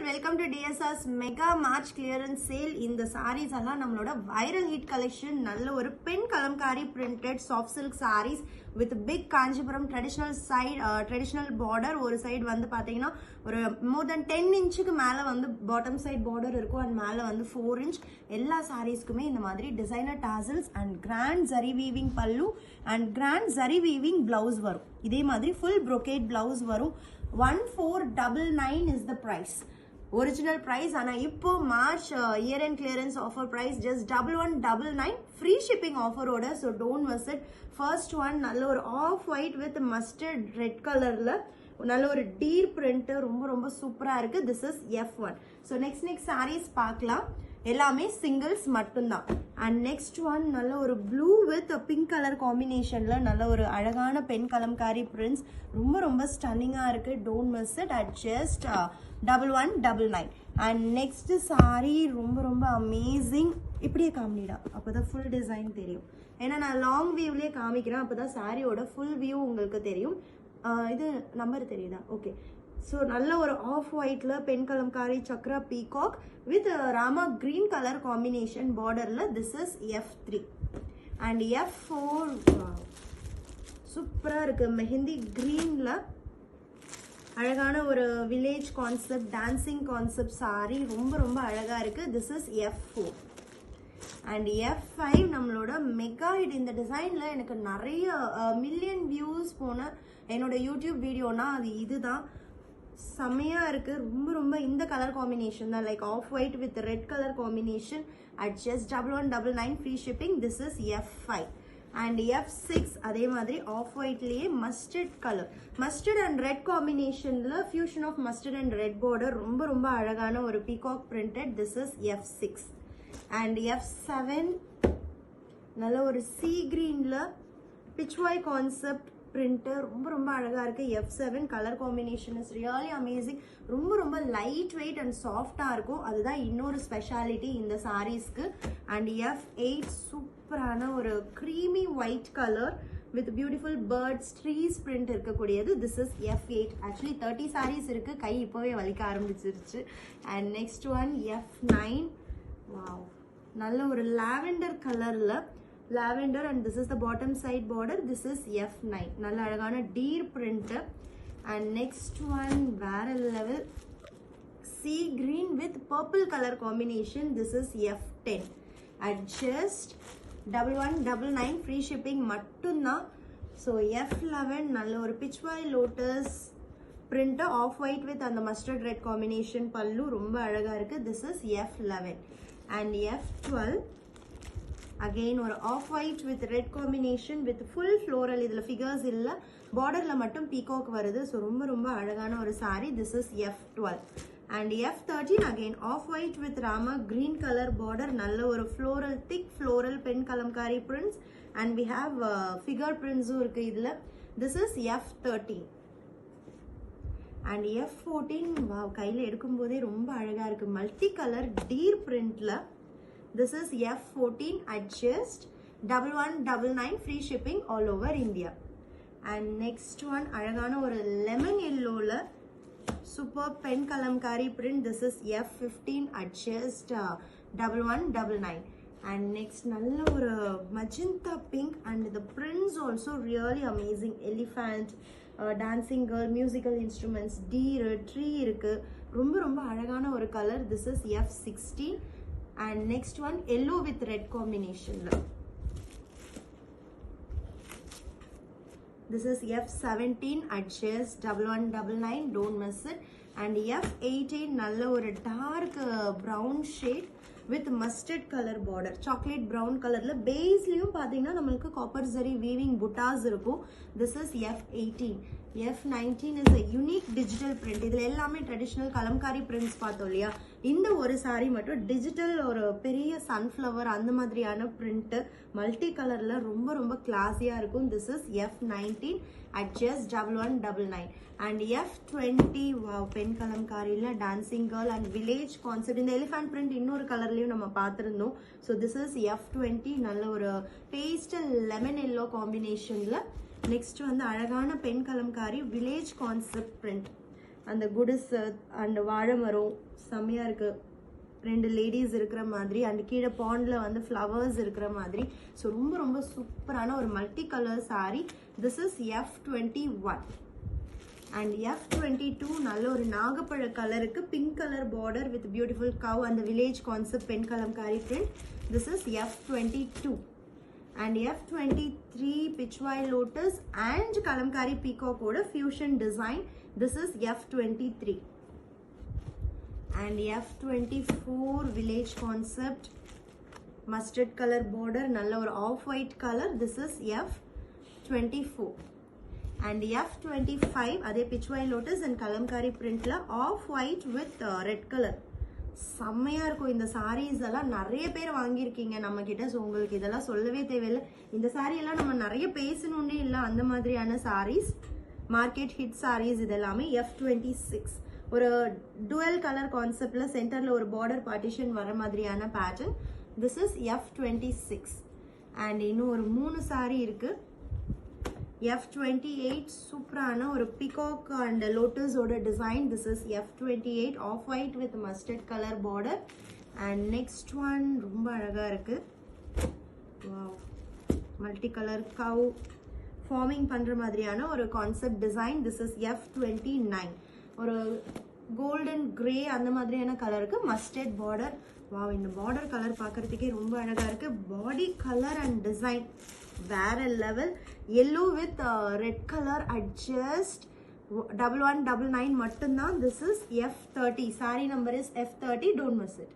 welcome to DSR's Mega March Clearance Sale. இந்த sarees எல்லாம் நம்மளோட viral hit collection. நல்ல ஒரு pen kalamkari printed soft silk sarees with big Kanchipuram traditional border. ஒரு side வந்து பாத்தீங்கன்னா ஒரு more than 10 inchக்கு மேல வந்து bottom side border இருக்கும் and மேல வந்து 4 inch. எல்லா sareesக்குமே இந்த மாதிரி designer tassels and grand zari weaving pallu and grand zari weaving blouse வரும். இதே மாதிரி full brocade blouse வரும். 1499 is the price. Original price ana ippo March year end clearance offer price just 1199 free shipping offer order, so don't miss it. First one nalla or off white with mustard red color la nalla or deer print romba super ah irukku. This is F1. So next sarees paakalam. எல்லாமே singles மட்டும்தான். And next one நல்ல ஒரு blue with a pink color combinationல நல்ல ஒரு அழகான pen Kalamkari prints ரொம்ப ஸ்டன்னிங்கா இருக்கு. Don't miss it at just 1199. And next saree ரொம்ப amazing. இப்படியே காமிடா, அப்பதான் full design தெரியும். ஏன்னா நான் long viewலயே காமிக்கிறேன், அப்பதான் சாரியோட full view உங்களுக்கு தெரியும். இது நம்பர் தெரியுதா? ஓகே. So நல்ல ஒரு off white ல pen kalamkari chakra peacock with rama green color combination border la. This is F3 and F4. Wow, super இருக்கு. மெஹந்தி green ல அழகான ஒரு village concept dancing concept saree ரொம்ப அழகா இருக்கு. This is F4 and F5 நம்மளோட mega hit. இந்த டிசைன்ல எனக்கு நிறைய மில்லியன் வியூஸ் போன என்னோட யூடியூப் வீடியோனா அது இதுதான். செமையா இருக்கு. ரொம்ப இந்த கலர் காம்பினேஷன் தான், like off white with red colour combination at just 1199 free shipping. This is F5 and F6 அதே மாதிரி ஆஃப் ஒயிட்லயே mustard colour, mustard and red காம்பினேஷன்ல fusion of mustard and red border ரொம்ப அழகான ஒரு peacock printed. This is F6 and F7 நல்ல ஒரு sea greenல pitchwai concept printer ரொம்ப அழகா இருக்கு. F7 color combination is really amazing. ரொம்ப light weight and soft ஆ இருக்கும். அதுதான் இன்னொரு ஸ்பெஷாலிட்டி இந்த சாரீஸ்க்கு. and F8 சூப்பரான ஒரு creamy white color with beautiful birds trees print இருக்கக்கூடியது. This is F8. actually 30 sarees இருக்கு, கை இப்பவே வலிக்க ஆரம்பிச்சிருச்சு. and next one F9. wow, நல்ல ஒரு lavender கலர்ல lavender and this is the bottom side border. This is F9. நல்ல அழகான deer print. and next one வேற level sea green with purple color combination. This is F10 at just 1199 free shipping மட்டும்தான். so F11 நல்ல ஒரு pitchwai lotus print off white with and the mustard red combination pallu ரொம்ப அழகா இருக்கு. This is F11 and F12 again ஒரு off white with red combination with full floral. இதுல figures இல்ல, borderல மட்டும் peacock வருது. so ரொம்ப அழகான ஒரு saree. This is F12 and F13 again off white with rama green color border. நல்ல ஒரு floral thick floral pen kalamkari prints and we have figure prints இருக்கு இதுல. This is F13 and F14. wow, கையில எடுக்கும்போதே ரொம்ப அழகா இருக்கு. multi color deer printல. This is F14 at just 1199 free shipping all over India. and next one அழகான ஒரு lemon yellowல super pen kalamkari print. This is F15 at just 1199. and next நல்ல ஒரு magenta pink and the prints also really amazing. elephant, dancing girl, musical instruments, deer, tree இருக்கு. ரொம்ப அழகான ஒரு colour. This is F16 and next one yellow with red combination. This is F17 at just 1199. don't miss it. and F18 நல்ல ஒரு dark brown shade with mustard color border, chocolate brown colorல பேஸ்லயும் பாத்தீங்கன்னா நமக்கு copper zari weaving buttas இருக்கும். This is F18. F19 is a unique digital print. இதுல எல்லாமே traditional kalamkari prints பார்த்தோம் இல்லையா, இந்த ஒரு saree மட்டும் digital ஒரு பெரிய sunflower அந்த மாதிரியான print multi colorல ரொம்ப classy-ஆ இருக்கும். This is F19 at just 1199. and F20 wow, pen kalamkariல dancing girl and village concept. இந்த elephant print இன்னொரு கலர்லயும் நம்ம பார்த்திருந்தோம். so this is F20 நல்ல ஒரு pastel lemon yellow combinationல. next வந்து அழகான pen Kalamkari village concept print அந்த குடிஸ் அண்ட் வாழை மரம் செம்மையாக இருக்குது. 2 லேடிஸ் இருக்கிற மாதிரி அண்ட் கீழே பாண்டில் வந்து ஃப்ளவர்ஸ் இருக்கிற மாதிரி. ஸோ ரொம்ப ரொம்ப சூப்பரான ஒரு multi colour saree. This is F21 and F22 நல்ல ஒரு நாகப்பழ கலருக்கு pink colour border with beautiful cow அந்த வில்லேஜ் கான்செப்ட் பெண் Kalamkari print. This is F22 and F23 Pichwai Lotus and Kalamkari Peacock oda fusion design. This is F23 and F24 village concept mustard color border nalla or off white color. This is F24 and F25 adhe Pichwai Lotus and Kalamkari print la off white with red color. செம்மையாக இருக்கும். இந்த சாரீஸ் எல்லாம் நிறைய பேர் வாங்கியிருக்கீங்க நம்மக்கிட்ட. So உங்களுக்கு இதெல்லாம் சொல்லவே தேவையில்லை. இந்த சாரியெல்லாம் நம்ம நிறைய பேசணுன்னே இல்லை, அந்த மாதிரியான சாரீஸ், மார்க்கெட் ஹிட் சாரீஸ் இது எல்லாமே. F26 ஒரு டுவெல் கலர் கான்செப்டில் சென்டரில் ஒரு பார்டர் பார்ட்டிஷன் வர மாதிரியான pattern. This is F26 and இன்னும் ஒரு 3 சாரீ இருக்குது. F28 சூப்பரான ஒரு பிகாக் அண்ட் லோட்டஸோட design. This is F28 off white with mustard colour border. And next one ரொம்ப அழகாக இருக்குது. மல்டி கலர் கவ் ஃபார்மிங் பண்ணுற மாதிரியான ஒரு concept design. This is F29 ஒரு கோல்டன் கிரே அந்த மாதிரியான கலருக்கு மஸ்டர்ட் பார்டர். வாவ், இந்த பார்டர் கலர் பார்க்குறதுக்கே ரொம்ப அழகாக இருக்குது. பாடி கலர் அண்ட் டிசைன் வேற level. yellow with red color at just 1199 மட்டும்தான். This is F30. Saree number is F30. Don't miss it.